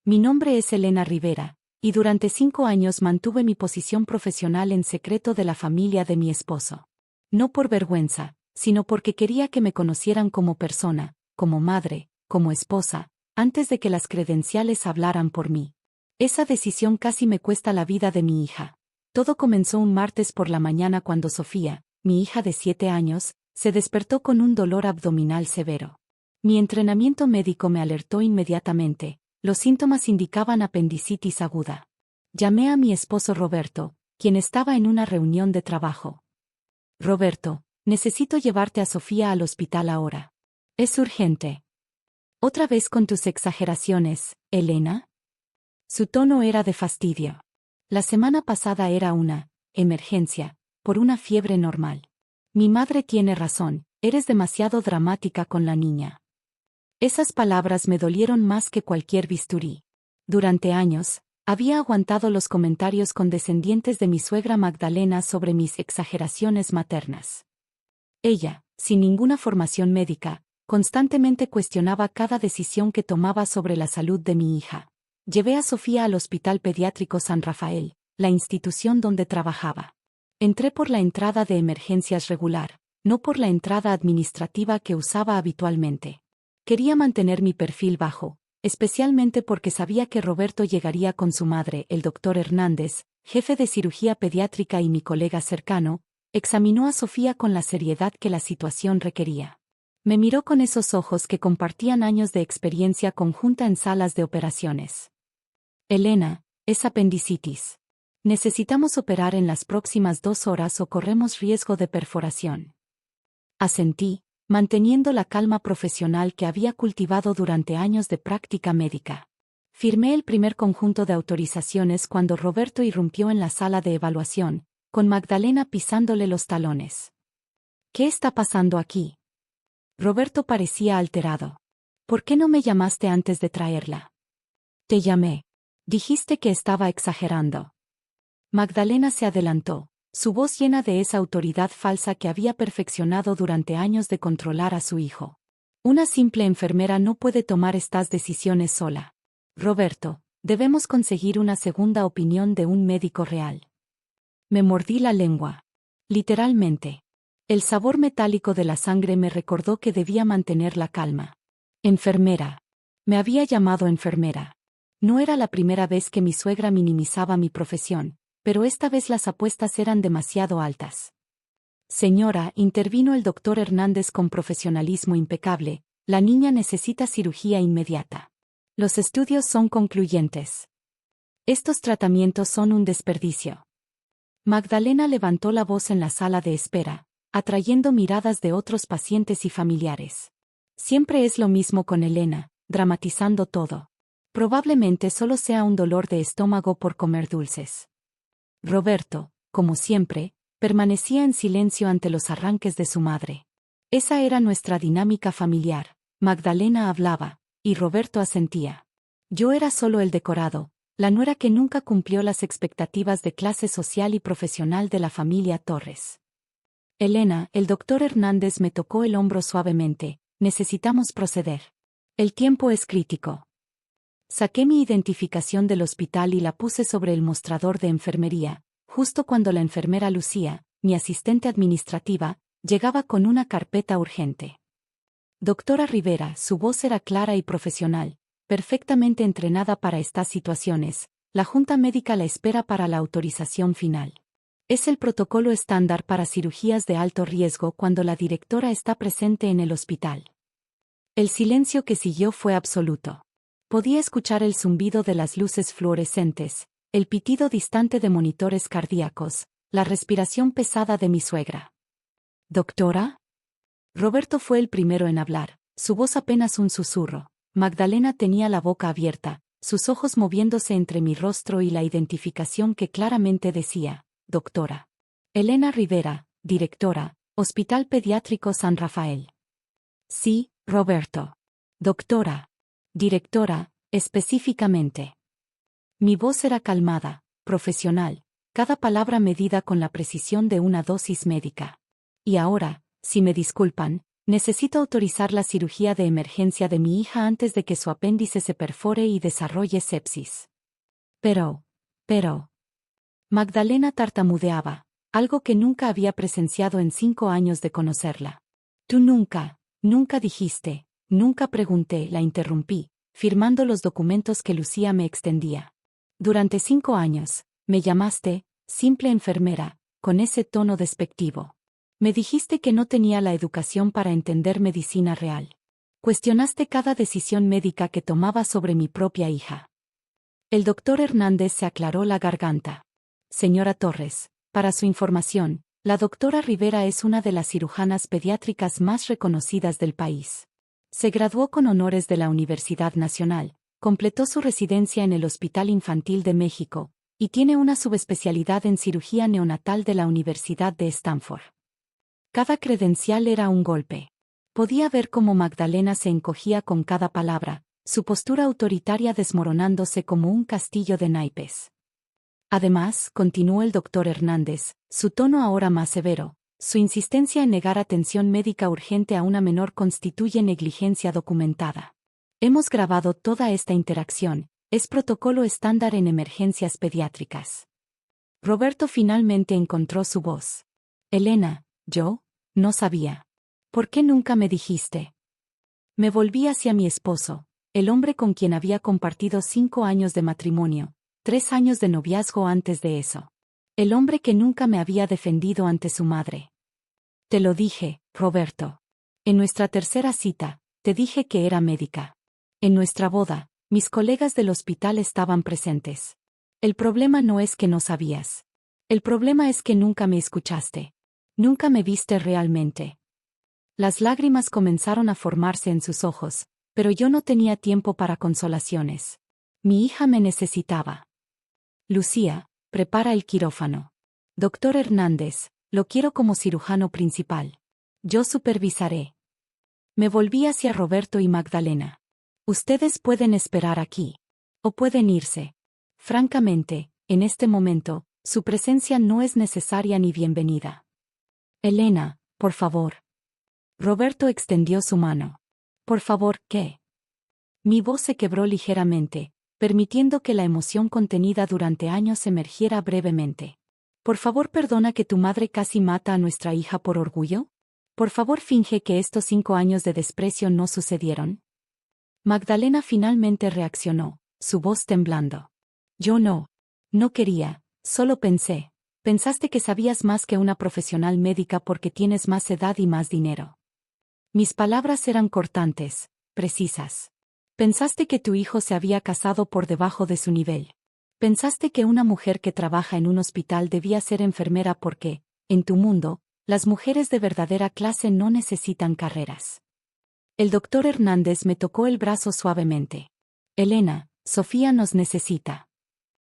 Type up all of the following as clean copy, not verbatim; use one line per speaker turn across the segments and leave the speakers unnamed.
Mi nombre es Elena Rivera, y durante 5 años mantuve mi posición profesional en secreto de la familia de mi esposo. No por vergüenza, sino porque quería que me conocieran como persona, como madre, como esposa, antes de que las credenciales hablaran por mí. Esa decisión casi me cuesta la vida de mi hija. Todo comenzó un martes por la mañana cuando Sofía, mi hija de 7 años, se despertó con un dolor abdominal severo. Mi entrenamiento médico me alertó inmediatamente. Los síntomas indicaban apendicitis aguda. Llamé a mi esposo Roberto, quien estaba en una reunión de trabajo. Roberto, necesito llevarte a Sofía al hospital ahora. Es urgente. ¿Otra vez con tus exageraciones, Elena? Su tono era de fastidio. La semana pasada era una emergencia, por una fiebre normal. Mi madre tiene razón, eres demasiado dramática con la niña. Esas palabras me dolieron más que cualquier bisturí. Durante años, había aguantado los comentarios condescendientes de mi suegra Magdalena sobre mis exageraciones maternas. Ella, sin ninguna formación médica, constantemente cuestionaba cada decisión que tomaba sobre la salud de mi hija. Llevé a Sofía al Hospital Pediátrico San Rafael, la institución donde trabajaba. Entré por la entrada de emergencias regular, no por la entrada administrativa que usaba habitualmente. Quería mantener mi perfil bajo, especialmente porque sabía que Roberto llegaría con su madre, el doctor Hernández, jefe de cirugía pediátrica y mi colega cercano. Examinó a Sofía con la seriedad que la situación requería. Me miró con esos ojos que compartían años de experiencia conjunta en salas de operaciones. Elena, es apendicitis. Necesitamos operar en las próximas 2 horas o corremos riesgo de perforación. Asentí, manteniendo la calma profesional que había cultivado durante años de práctica médica. Firmé el primer conjunto de autorizaciones cuando Roberto irrumpió en la sala de evaluación, con Magdalena pisándole los talones. ¿Qué está pasando aquí? Roberto parecía alterado. ¿Por qué no me llamaste antes de traerla? Te llamé. Dijiste que estaba exagerando. Magdalena se adelantó, su voz llena de esa autoridad falsa que había perfeccionado durante años de controlar a su hijo. Una simple enfermera no puede tomar estas decisiones sola. Roberto, debemos conseguir una segunda opinión de un médico real. Me mordí la lengua. Literalmente. El sabor metálico de la sangre me recordó que debía mantener la calma. Enfermera. Me había llamado enfermera. No era la primera vez que mi suegra minimizaba mi profesión, pero esta vez las apuestas eran demasiado altas. Señora, intervino el doctor Hernández con profesionalismo impecable, la niña necesita cirugía inmediata. Los estudios son concluyentes. Estos tratamientos son un desperdicio. Magdalena levantó la voz en la sala de espera, atrayendo miradas de otros pacientes y familiares. Siempre es lo mismo con Elena, dramatizando todo. Probablemente solo sea un dolor de estómago por comer dulces. Roberto, como siempre, permanecía en silencio ante los arranques de su madre. Esa era nuestra dinámica familiar. Magdalena hablaba, y Roberto asentía. Yo era solo el decorado, la nuera que nunca cumplió las expectativas de clase social y profesional de la familia Torres. Elena, el doctor Hernández me tocó el hombro suavemente. Necesitamos proceder. El tiempo es crítico. Saqué mi identificación del hospital y la puse sobre el mostrador de enfermería, justo cuando la enfermera Lucía, mi asistente administrativa, llegaba con una carpeta urgente. Doctora Rivera, su voz era clara y profesional, perfectamente entrenada para estas situaciones. La Junta Médica la espera para la autorización final. Es el protocolo estándar para cirugías de alto riesgo cuando la directora está presente en el hospital. El silencio que siguió fue absoluto. Podía escuchar el zumbido de las luces fluorescentes, el pitido distante de monitores cardíacos, la respiración pesada de mi suegra. ¿Doctora? Roberto fue el primero en hablar, su voz apenas un susurro. Magdalena tenía la boca abierta, sus ojos moviéndose entre mi rostro y la identificación que claramente decía, doctora. Elena Rivera, directora, Hospital Pediátrico San Rafael. Sí, Roberto. Doctora. Directora, específicamente. Mi voz era calmada, profesional, cada palabra medida con la precisión de una dosis médica. Y ahora, si me disculpan, Necesito autorizar la cirugía de emergencia de mi hija antes de que su apéndice se perfore y desarrolle sepsis. Pero. Magdalena tartamudeaba, algo que nunca había presenciado en 5 años de conocerla. Tú nunca dijiste, nunca pregunté, la interrumpí, firmando los documentos que Lucía me extendía. Durante 5 años, me llamaste, simple enfermera, con ese tono despectivo. Me dijiste que no tenía la educación para entender medicina real. Cuestionaste cada decisión médica que tomaba sobre mi propia hija. El doctor Hernández se aclaró la garganta. Señora Torres, para su información, la doctora Rivera es una de las cirujanas pediátricas más reconocidas del país. Se graduó con honores de la Universidad Nacional, completó su residencia en el Hospital Infantil de México, y tiene una subespecialidad en cirugía neonatal de la Universidad de Stanford. Cada credencial era un golpe. Podía ver cómo Magdalena se encogía con cada palabra, su postura autoritaria desmoronándose como un castillo de naipes. Además, continuó el doctor Hernández, su tono ahora más severo, su insistencia en negar atención médica urgente a una menor constituye negligencia documentada. Hemos grabado toda esta interacción, es protocolo estándar en emergencias pediátricas. Roberto finalmente encontró su voz. Elena, yo no sabía. ¿Por qué nunca me dijiste? Me volví hacia mi esposo, el hombre con quien había compartido 5 años de matrimonio, 3 años de noviazgo antes de eso. El hombre que nunca me había defendido ante su madre. Te lo dije, Roberto. En nuestra tercera cita, te dije que era médica. En nuestra boda, mis colegas del hospital estaban presentes. El problema no es que no sabías. El problema es que nunca me escuchaste. Nunca me viste realmente. Las lágrimas comenzaron a formarse en sus ojos, pero yo no tenía tiempo para consolaciones. Mi hija me necesitaba. Lucía, prepara el quirófano. Doctor Hernández, lo quiero como cirujano principal. Yo supervisaré. Me volví hacia Roberto y Magdalena. Ustedes pueden esperar aquí. O pueden irse. Francamente, en este momento, su presencia no es necesaria ni bienvenida. Elena, por favor. Roberto extendió su mano. Por favor, ¿qué? Mi voz se quebró ligeramente, permitiendo que la emoción contenida durante años emergiera brevemente. Por favor, perdona que tu madre casi mata a nuestra hija por orgullo. Por favor, finge que estos 5 años de desprecio no sucedieron. Magdalena finalmente reaccionó, su voz temblando. Yo no quería, solo pensé. Pensaste que sabías más que una profesional médica porque tienes más edad y más dinero. Mis palabras eran cortantes, precisas. Pensaste que tu hijo se había casado por debajo de su nivel. Pensaste que una mujer que trabaja en un hospital debía ser enfermera porque, en tu mundo, las mujeres de verdadera clase no necesitan carreras. El doctor Hernández me tocó el brazo suavemente. Elena, Sofía nos necesita.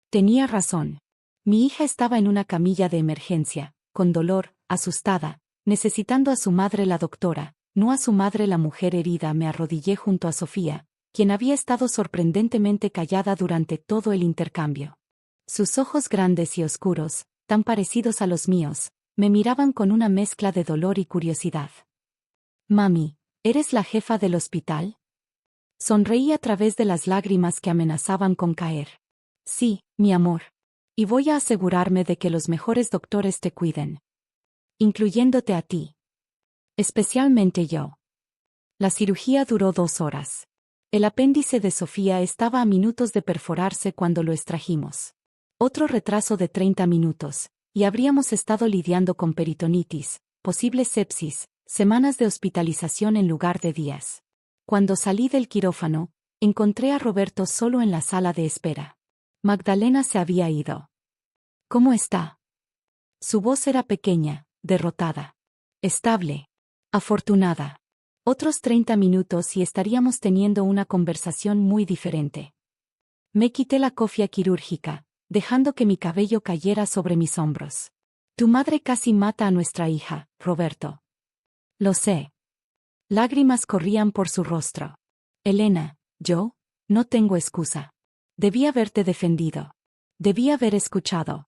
Tenía razón. Mi hija estaba en una camilla de emergencia, con dolor, asustada, necesitando a su madre la doctora, no a su madre la mujer herida. Me arrodillé junto a Sofía, quien había estado sorprendentemente callada durante todo el intercambio. Sus ojos grandes y oscuros, tan parecidos a los míos, me miraban con una mezcla de dolor y curiosidad. Mami, ¿eres la jefa del hospital? Sonreí a través de las lágrimas que amenazaban con caer. Sí, mi amor. Y voy a asegurarme de que los mejores doctores te cuiden. Incluyéndote a ti. Especialmente yo. La cirugía duró 2 horas. El apéndice de Sofía estaba a minutos de perforarse cuando lo extrajimos. Otro retraso de 30 minutos, y habríamos estado lidiando con peritonitis, posible sepsis, semanas de hospitalización en lugar de días. Cuando salí del quirófano, encontré a Roberto solo en la sala de espera. Magdalena se había ido. ¿Cómo está? Su voz era pequeña, derrotada. Estable. Afortunada. Otros 30 minutos y estaríamos teniendo una conversación muy diferente. Me quité la cofia quirúrgica, dejando que mi cabello cayera sobre mis hombros. Tu madre casi mata a nuestra hija, Roberto. Lo sé. Lágrimas corrían por su rostro. Elena, yo no tengo excusa. Debí haberte defendido. Debí haber escuchado.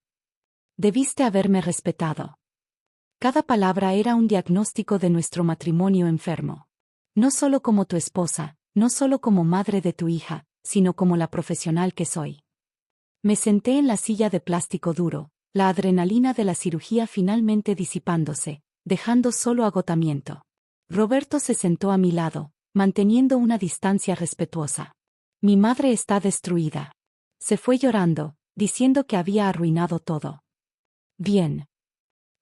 Debiste haberme respetado. Cada palabra era un diagnóstico de nuestro matrimonio enfermo. No solo como tu esposa, no solo como madre de tu hija, sino como la profesional que soy. Me senté en la silla de plástico duro, la adrenalina de la cirugía finalmente disipándose, dejando solo agotamiento. Roberto se sentó a mi lado, manteniendo una distancia respetuosa. Mi madre está destruida. Se fue llorando, diciendo que había arruinado todo. Bien.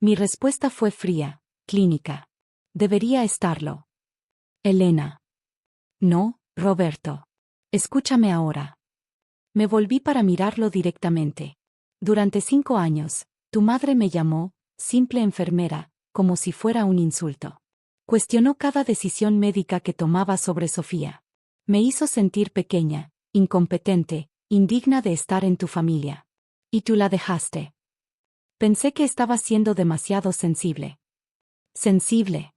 Mi respuesta fue fría, clínica. Debería estarlo. Elena. No, Roberto. Escúchame ahora. Me volví para mirarlo directamente. Durante 5 años, tu madre me llamó, simple enfermera, como si fuera un insulto. Cuestionó cada decisión médica que tomaba sobre Sofía. Me hizo sentir pequeña, incompetente, indigna de estar en tu familia. Y tú la dejaste. Pensé que estaba siendo demasiado sensible. Sensible.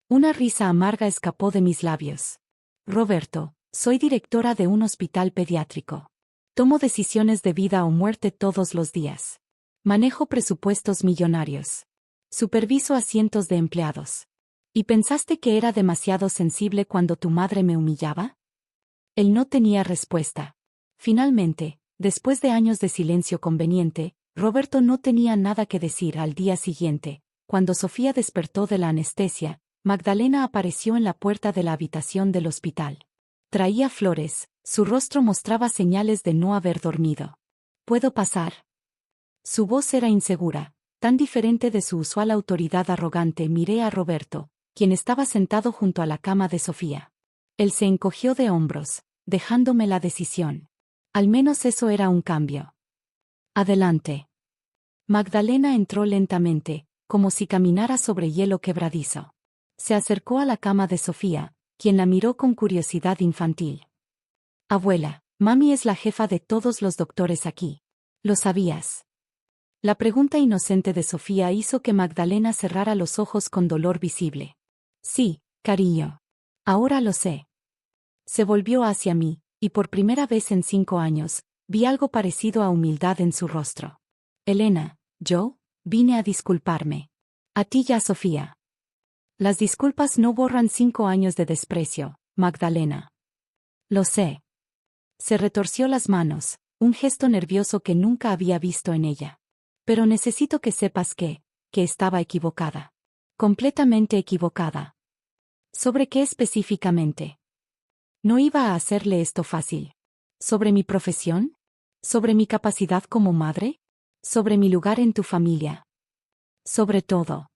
Una risa amarga escapó de mis labios. Roberto, soy directora de un hospital pediátrico. Tomo decisiones de vida o muerte todos los días. Manejo presupuestos millonarios. Superviso a cientos de empleados. ¿Y pensaste que era demasiado sensible cuando tu madre me humillaba? Él no tenía respuesta. Finalmente, después de años de silencio conveniente, Roberto no tenía nada que decir. Al día siguiente, cuando Sofía despertó de la anestesia, Magdalena apareció en la puerta de la habitación del hospital. Traía flores, su rostro mostraba señales de no haber dormido. ¿Puedo pasar? Su voz era insegura, tan diferente de su usual autoridad arrogante. Miré a Roberto, quien estaba sentado junto a la cama de Sofía. Él se encogió de hombros, dejándome la decisión. Al menos eso era un cambio. Adelante. Magdalena entró lentamente, como si caminara sobre hielo quebradizo. Se acercó a la cama de Sofía, quien la miró con curiosidad infantil. Abuela, mami es la jefa de todos los doctores aquí. ¿Lo sabías? La pregunta inocente de Sofía hizo que Magdalena cerrara los ojos con dolor visible. Sí, cariño. Ahora lo sé. Se volvió hacia mí, y por primera vez en 5 años, vi algo parecido a humildad en su rostro. Elena, yo, vine a disculparme. A ti y a Sofía. Las disculpas no borran 5 años de desprecio, Magdalena. Lo sé. Se retorció las manos, un gesto nervioso que nunca había visto en ella. Pero necesito que sepas que estaba equivocada. Completamente equivocada. ¿Sobre qué específicamente? No iba a hacerle esto fácil. ¿Sobre mi profesión? ¿Sobre mi capacidad como madre? ¿Sobre mi lugar en tu familia? Sobre todo.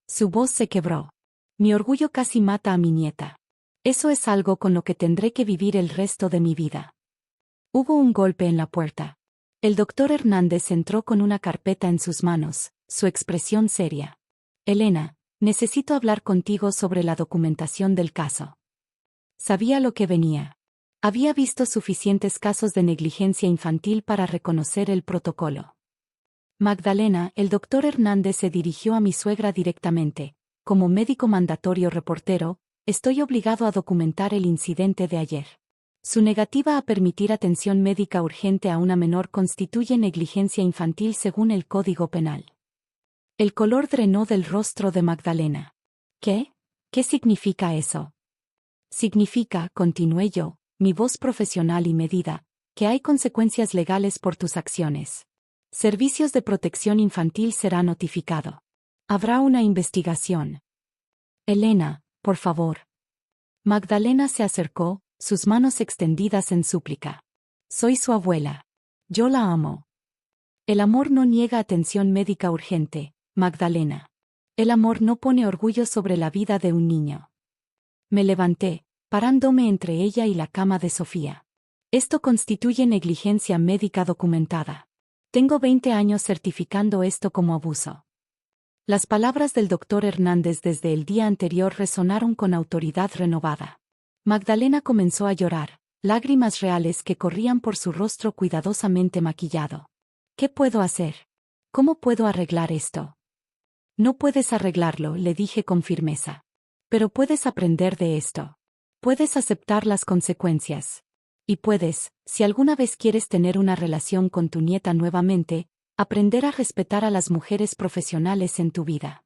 Su voz se quebró. Mi orgullo casi mata a mi nieta. Eso es algo con lo que tendré que vivir el resto de mi vida. Hubo un golpe en la puerta. El doctor Hernández entró con una carpeta en sus manos, su expresión seria. Elena, necesito hablar contigo sobre la documentación del caso. Sabía lo que venía. Había visto suficientes casos de negligencia infantil para reconocer el protocolo. Magdalena, el doctor Hernández se dirigió a mi suegra directamente. Como médico mandatorio reportero, estoy obligado a documentar el incidente de ayer. Su negativa a permitir atención médica urgente a una menor constituye negligencia infantil según el Código Penal. El color drenó del rostro de Magdalena. ¿Qué? ¿Qué significa eso? Significa, continué yo, mi voz profesional y medida, que hay consecuencias legales por tus acciones. Servicios de Protección Infantil será notificado. Habrá una investigación. Elena, por favor. Magdalena se acercó, sus manos extendidas en súplica. Soy su abuela. Yo la amo. El amor no niega atención médica urgente, Magdalena. El amor no pone orgullo sobre la vida de un niño. Me levanté, parándome entre ella y la cama de Sofía. Esto constituye negligencia médica documentada. Tengo 20 años certificando esto como abuso. Las palabras del doctor Hernández desde el día anterior resonaron con autoridad renovada. Magdalena comenzó a llorar, lágrimas reales que corrían por su rostro cuidadosamente maquillado. ¿Qué puedo hacer? ¿Cómo puedo arreglar esto? No puedes arreglarlo, le dije con firmeza. Pero puedes aprender de esto. Puedes aceptar las consecuencias. Y puedes, si alguna vez quieres tener una relación con tu nieta nuevamente, Aprender a respetar a las mujeres profesionales en tu vida.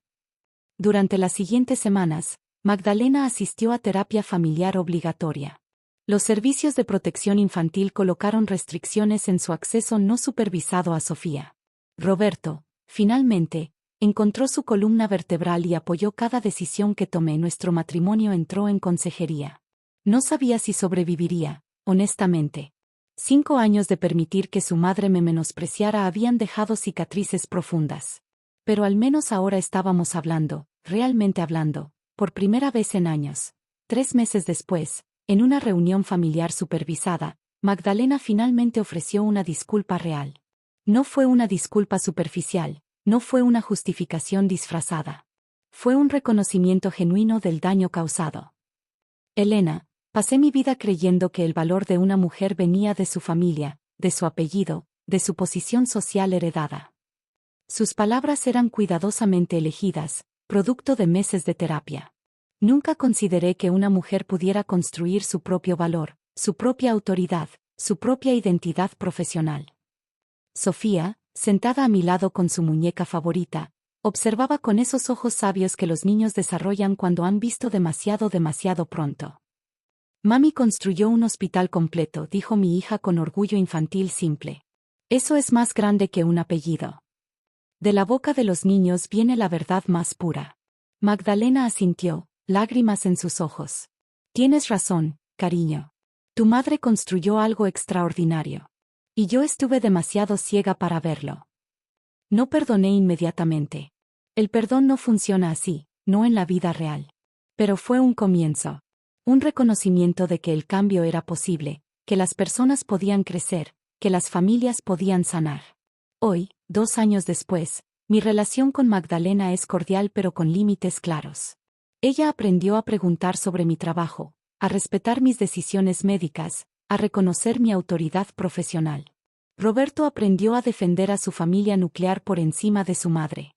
Durante las siguientes semanas, Magdalena asistió a terapia familiar obligatoria. Los servicios de protección infantil colocaron restricciones en su acceso no supervisado a Sofía. Roberto, finalmente, encontró su columna vertebral y apoyó cada decisión que tomé. Nuestro matrimonio entró en consejería. No sabía si sobreviviría, honestamente. 5 años de permitir que su madre me menospreciara habían dejado cicatrices profundas. Pero al menos ahora estábamos hablando, realmente hablando, por primera vez en años. 3 meses después, en una reunión familiar supervisada, Magdalena finalmente ofreció una disculpa real. No fue una disculpa superficial, no fue una justificación disfrazada. Fue un reconocimiento genuino del daño causado. Elena, pasé mi vida creyendo que el valor de una mujer venía de su familia, de su apellido, de su posición social heredada. Sus palabras eran cuidadosamente elegidas, producto de meses de terapia. Nunca consideré que una mujer pudiera construir su propio valor, su propia autoridad, su propia identidad profesional. Sofía, sentada a mi lado con su muñeca favorita, observaba con esos ojos sabios que los niños desarrollan cuando han visto demasiado pronto. Mami construyó un hospital completo, dijo mi hija con orgullo infantil simple. Eso es más grande que un apellido. De la boca de los niños viene la verdad más pura. Magdalena asintió, lágrimas en sus ojos. Tienes razón, cariño. Tu madre construyó algo extraordinario. Y yo estuve demasiado ciega para verlo. No perdoné inmediatamente. El perdón no funciona así, no en la vida real. Pero fue un comienzo. Un reconocimiento de que el cambio era posible, que las personas podían crecer, que las familias podían sanar. Hoy, 2 años después, mi relación con Magdalena es cordial pero con límites claros. Ella aprendió a preguntar sobre mi trabajo, a respetar mis decisiones médicas, a reconocer mi autoridad profesional. Roberto aprendió a defender a su familia nuclear por encima de su madre.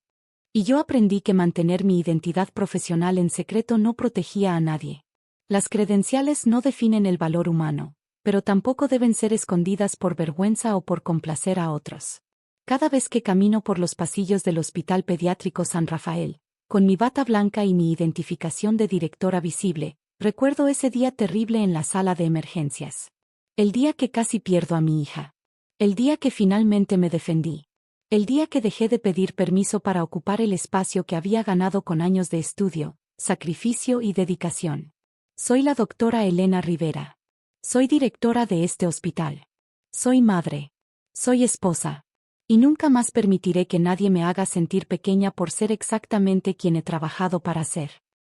Y yo aprendí que mantener mi identidad profesional en secreto no protegía a nadie. Las credenciales no definen el valor humano, pero tampoco deben ser escondidas por vergüenza o por complacer a otros. Cada vez que camino por los pasillos del Hospital Pediátrico San Rafael, con mi bata blanca y mi identificación de directora visible, recuerdo ese día terrible en la sala de emergencias. El día que casi pierdo a mi hija. El día que finalmente me defendí. El día que dejé de pedir permiso para ocupar el espacio que había ganado con años de estudio, sacrificio y dedicación. Soy la doctora Elena Rivera. Soy directora de este hospital. Soy madre. Soy esposa. Y nunca más permitiré que nadie me haga sentir pequeña por ser exactamente quien he trabajado para ser.